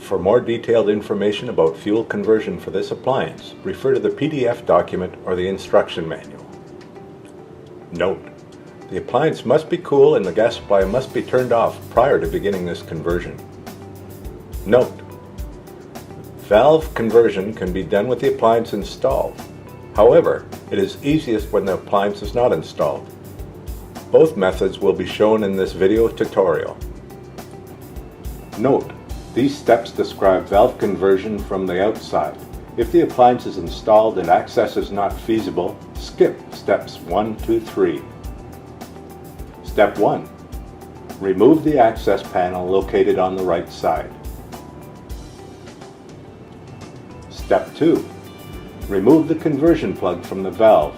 For more detailed information about fuel conversion for this appliance, refer to the PDF document or the instruction manual. Note: the appliance must be cool and the gas supply must be turned off prior to beginning this conversion. Note: valve conversion can be done with the appliance installed. However, it is easiest when the appliance is not installed. Both methods will be shown in this video tutorial. Note: these steps describe valve conversion from the outside. If the appliance is installed and access is not feasible, skip steps 1, 2, 3. Step 1. Remove the access panel located on the right side. Step 2. Remove the conversion plug from the valve.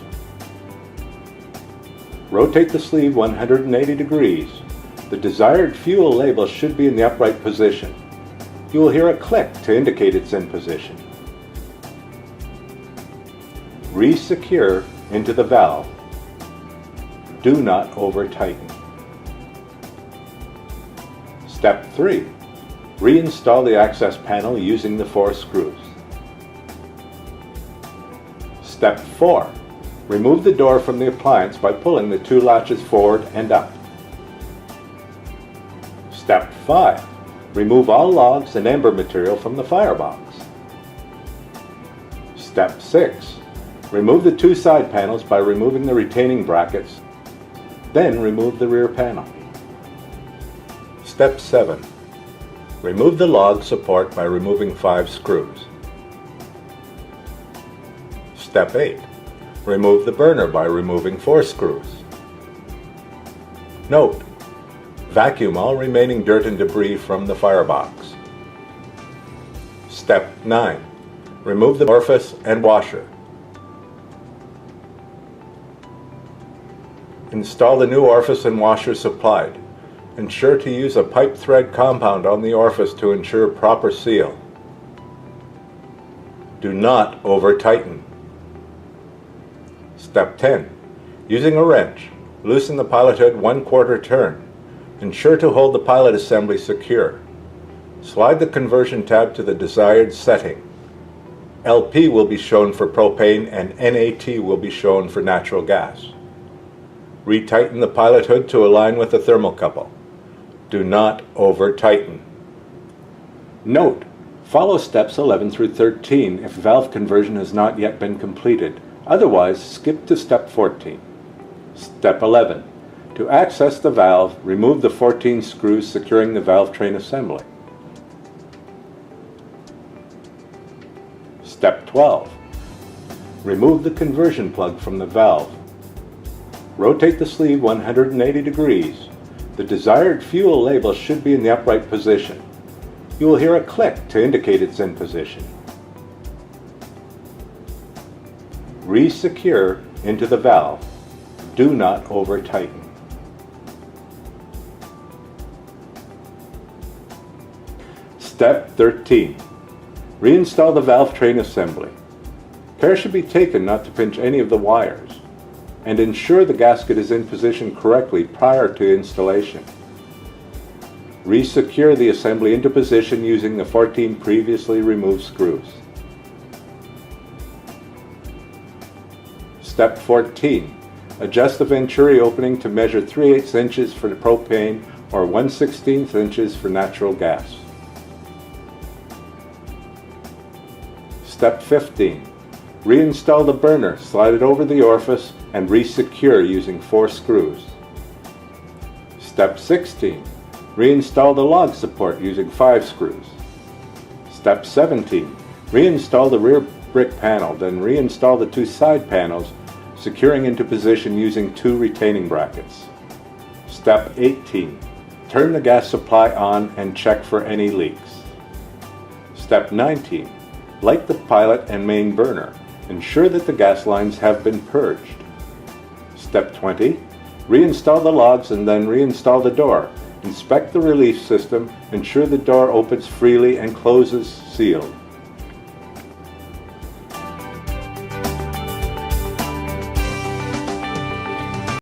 Rotate the sleeve 180 degrees. The desired fuel label should be in the upright position. You will hear a click to indicate it's in position. Re-secure into the valve. Do not over-tighten. Step 3. Reinstall the access panel using the 4 screws. Step 4. Remove the door from the appliance by pulling the 2 latches forward and up. Step 5. Remove all logs and ember material from the firebox. Step 6. Remove the 2 side panels by removing the retaining brackets, then remove the rear panel. Step 7. Remove the log support by removing 5 screws. Step 8. Remove the burner by removing 4 screws. Note: vacuum all remaining dirt and debris from the firebox. Step 9. Remove the orifice and washer. Install the new orifice and washer supplied. Ensure to use a pipe thread compound on the orifice to ensure proper seal. Do not over-tighten. Step 10. Using a wrench, loosen the pilot hood 1/4 turn. Ensure to hold the pilot assembly secure. Slide the conversion tab to the desired setting. LP will be shown for propane and NAT will be shown for natural gas. Retighten the pilot hood to align with the thermocouple. Do not over-tighten. Note: follow steps 11 through 13 if valve conversion has not yet been completed. Otherwise, skip to step 14. Step 11. To access the valve, remove the 14 screws securing the valve train assembly. Step 12. Remove the conversion plug from the valve. Rotate the sleeve 180 degrees. The desired fuel label should be in the upright position. You will hear a click to indicate it's in position. Re-secure into the valve. Do not over-tighten. Step 13. Reinstall the valve train assembly. Care should be taken not to pinch any of the wires, and ensure the gasket is in position correctly prior to installation. Re-secure the assembly into position using the 14 previously removed screws. Step 14. Adjust the venturi opening to measure 3/8 inches for the propane or 1/16 inches for natural gas. Step 15. Reinstall the burner, slide it over the orifice, and re-secure using 4 screws. Step 16. Reinstall the log support using 5 screws. Step 17. Reinstall the rear brick panel, then reinstall the 2 side panels, securing into position using 2 retaining brackets. Step 18. Turn the gas supply on and check for any leaks. Step 19. Light the pilot and main burner. Ensure that the gas lines have been purged. Step 20. Reinstall the logs and then reinstall the door. Inspect the relief system. Ensure the door opens freely and closes sealed.